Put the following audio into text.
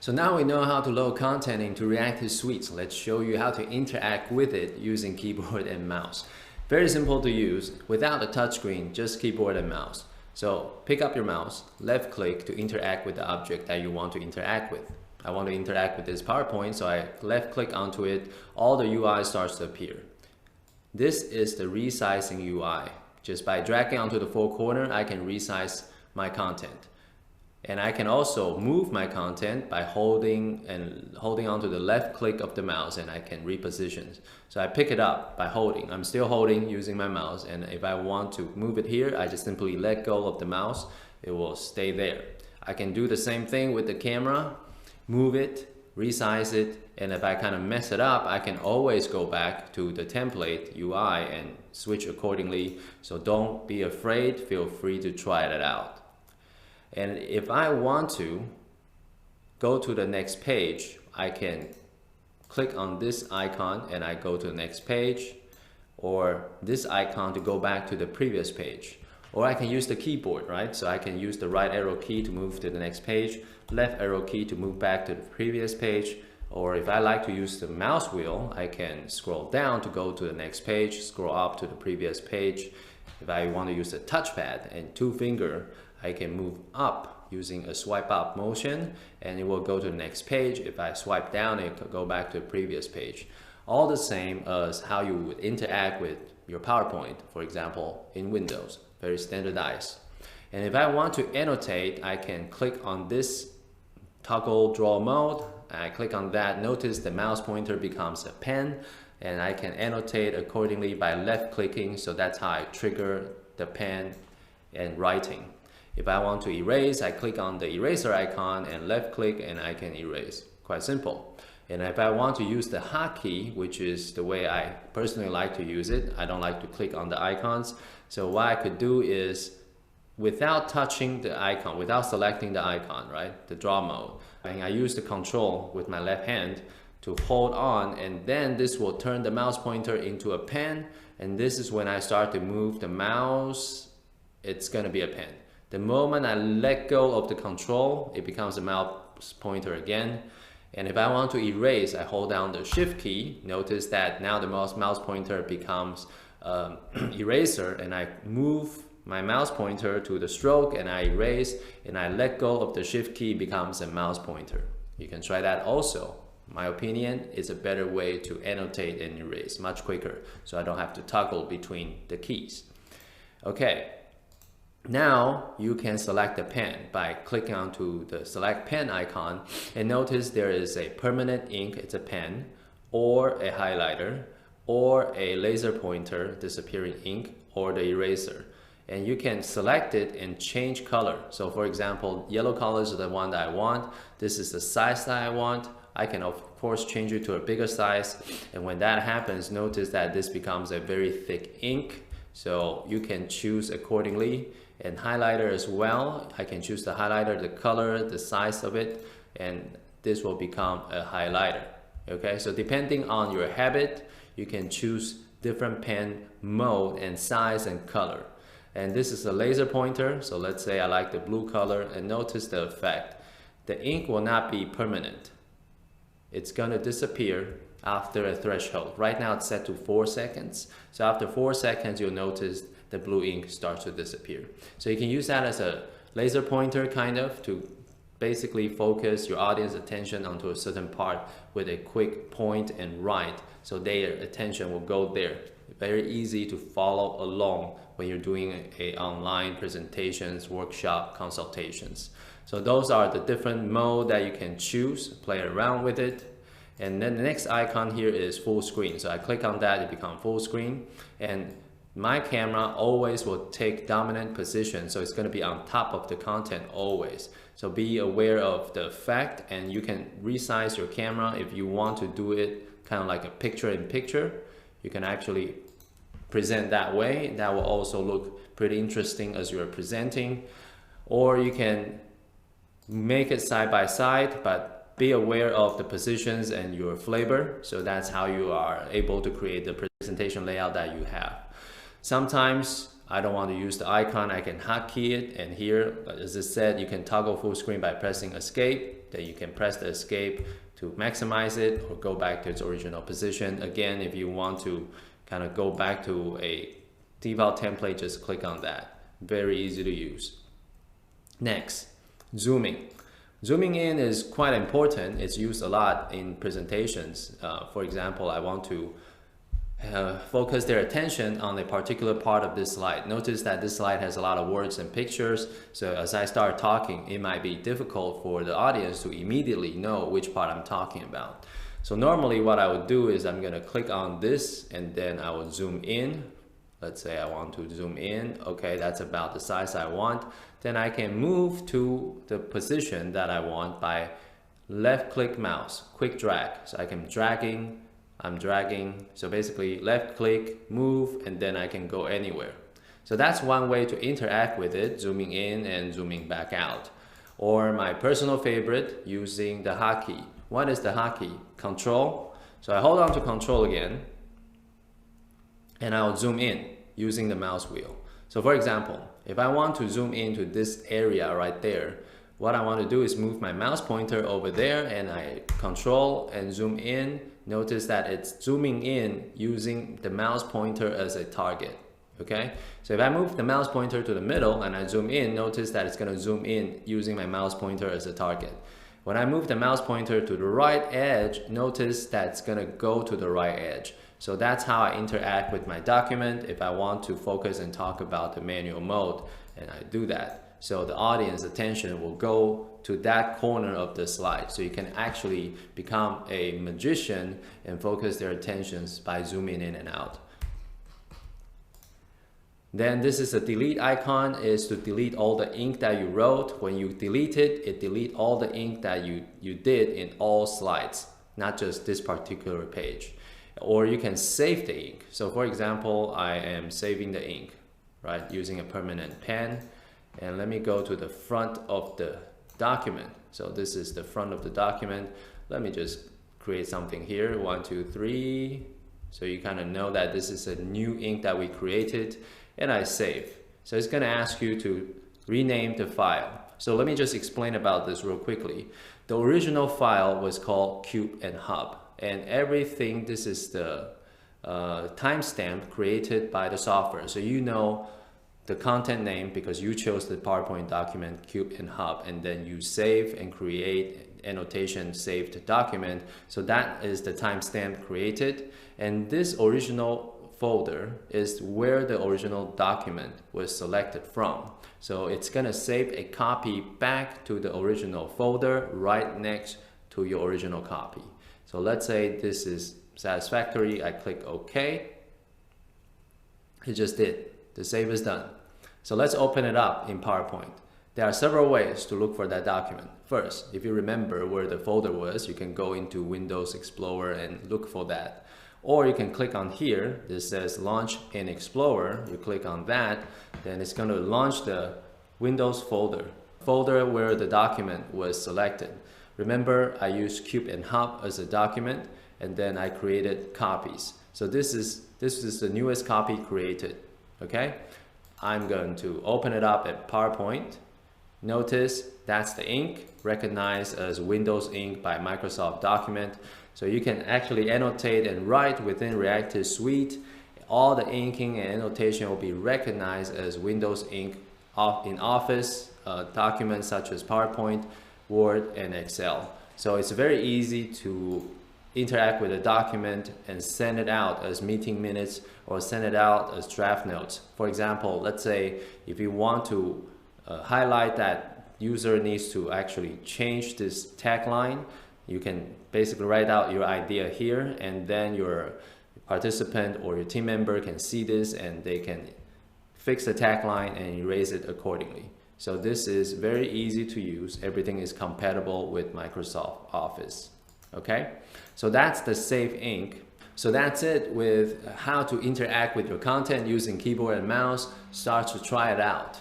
So now we know how to load content into Reactiv suites. Let's show you how to interact with it using keyboard and mouse. Very simple to use without a touchscreen, just keyboard and mouse. So pick up your mouse, left click to interact with the object that you want to interact with. I want to interact with this PowerPoint, so I left click onto it, all the UI starts to appear. This is the resizing UI. Just by dragging onto the four corner, I can resize my content. And I can also move my content by holding onto the left click of the mouse, and I can reposition. So I pick it up by holding. I'm still holding using my mouse, and if I want to move it here, I just simply let go of the mouse. It will stay there. I can do the same thing with the camera, move it, resize it, and if I kind of mess it up, I can always go back to the template UI and switch accordingly. So don't be afraid, feel free to try it out. And if I want to go to the next page, I can click on this icon and I go to the next page, or this icon to go back to the previous page. Or I can use the keyboard, right? So I can use the right arrow key to move to the next page, left arrow key to move back to the previous page. Or if I like to use the mouse wheel, I can scroll down to go to the next page, scroll up to the previous page. If I want to use the touchpad and two finger, I can move up using a swipe up motion and it will go to the next page. If I swipe down, it could go back to the previous page. All the same as how you would interact with your PowerPoint, for example, in Windows, very standardized. And if I want to annotate, I can click on this toggle draw mode. I click on that, notice the mouse pointer becomes a pen, and I can annotate accordingly by left clicking. So that's how I trigger the pen and writing. If I want to erase, I click on the eraser icon and left click and I can erase. Quite simple. And if I want to use the hotkey, which is the way I personally like to use it, I don't like to click on the icons. So what I could do is, without touching the icon, without selecting the icon, right, the draw mode, I use the control with my left hand to hold on, and then this will turn the mouse pointer into a pen, and this is when I start to move the mouse, it's going to be a pen. The moment I let go of the control, it becomes a mouse pointer again. And if I want to erase, I hold down the shift key. Notice that now the mouse pointer becomes eraser, and I move my mouse pointer to the stroke and I erase, and I let go of the shift key, becomes a mouse pointer. You can try that also. My opinion is a better way to annotate and erase, much quicker, so I don't have to toggle between the keys. Okay. Now you can select a pen by clicking onto the select pen icon, and notice there is a permanent ink, it's a pen, or a highlighter, or a laser pointer, disappearing ink, or the eraser. And you can select it and change color. So for example, yellow colors are the one that I want. This is the size that I want. I can of course change it to a bigger size. And when that happens, notice that this becomes a very thick ink. So you can choose accordingly. And highlighter as well, I can choose the highlighter, the color, the size of it, and this will become a highlighter. Okay, so depending on your habit, you can choose different pen mode and size and color. And this is a laser pointer, so let's say I like the blue color, and notice the effect. The ink will not be permanent. It's gonna disappear after a threshold. Right now it's set to 4 seconds. So after 4 seconds, you'll notice the blue ink starts to disappear. So you can use that as a laser pointer kind of to basically focus your audience attention onto a certain part with a quick point and write, so their attention will go there. Very easy to follow along when you're doing a online presentations, workshop, consultations. So those are the different mode that you can choose, play around with it. And then the next icon here is full screen. So I click on that, it becomes full screen. And my camera always will take dominant position, so it's going to be on top of the content always. So be aware of the effect, and you can resize your camera if you want to do it kind of like a picture-in-picture. You can actually present that way. That will also look pretty interesting as you're presenting. Or you can make it side by side, but be aware of the positions and your flavor. So that's how you are able to create the presentation layout that you have. Sometimes I don't want to use the icon, I can hotkey it, and here, as I said, you can toggle full screen by pressing escape. Then you can press the escape to maximize it or go back to its original position. Again, if you want to kind of go back to a default template, just click on that. Very easy to use. Next, zooming. Zooming in is quite important. It's used a lot in presentations. For example, I want to focus their attention on a particular part of this slide. Notice that this slide has a lot of words and pictures. So as I start talking, it might be difficult for the audience to immediately know which part I'm talking about. So normally what I would do is I'm going to click on this and then I will zoom in. Let's say I want to zoom in. Okay, that's about the size I want. Then I can move to the position that I want by left click mouse, quick drag. So I can I'm dragging. So basically left click, move, and then I can go anywhere. So that's one way to interact with it, zooming in and zooming back out. Or my personal favorite, using the hotkey. What is the hotkey? Control. So I hold on to Control again, and I'll zoom in using the mouse wheel. So for example, if I want to zoom into this area right there, what I want to do is move my mouse pointer over there and I control and zoom in. Notice that it's zooming in using the mouse pointer as a target. Okay, so if I move the mouse pointer to the middle and I zoom in, notice that it's going to zoom in using my mouse pointer as a target. When I move the mouse pointer to the right edge, notice that it's going to go to the right edge. So that's how I interact with my document if I want to focus and talk about the manual mode, and I do that. So the audience attention will go to that corner of the slide. So you can actually become a magician and focus their attentions by zooming in and out. Then this is a delete icon, is to delete all the ink that you wrote. When you delete it, it deletes all the ink that you did in all slides, not just this particular page. Or you can save the ink. So for example, I am saving the ink, right, using a permanent pen. And let me go to the front of the document. So this is the front of the document. Let me just create something here, 1, 2, 3. So you kind of know that this is a new ink that we created, and I save. So it's going to ask you to rename the file. So let me just explain about this real quickly. The original file was called Cube and Hub, and everything, this is the timestamp created by the software. So you know the content name because you chose the PowerPoint document Cube and Hub, and then you save and create annotation saved document. So that is the timestamp created, and this original folder is where the original document was selected from. So it's gonna save a copy back to the original folder right next to your original copy. So let's say this is satisfactory. I click OK. It just did. The save is done. So let's open it up in PowerPoint. There are several ways to look for that document. First, if you remember where the folder was, you can go into Windows Explorer and look for that. Or you can click on here. This says Launch in Explorer. You click on that, then it's going to launch the Windows folder where the document was selected. Remember, I used Cube and Hub as a document, and then I created copies. So this is the newest copy created. Okay, I'm going to open it up at PowerPoint. Notice that's the ink, recognized as Windows Ink by Microsoft Document. So you can actually annotate and write within Reactiv Suite. All the inking and annotation will be recognized as Windows Ink in Office documents such as PowerPoint, Word, and Excel. So it's very easy to interact with a document and send it out as meeting minutes or send it out as draft notes. For example, let's say if you want to highlight that user needs to actually change this tagline, you can basically write out your idea here, and then your participant or your team member can see this and they can fix the tagline and erase it accordingly. So this is very easy to use. Everything is compatible with Microsoft Office. Okay, so that's the Save Ink. So that's it with how to interact with your content using keyboard and mouse. Start to try it out.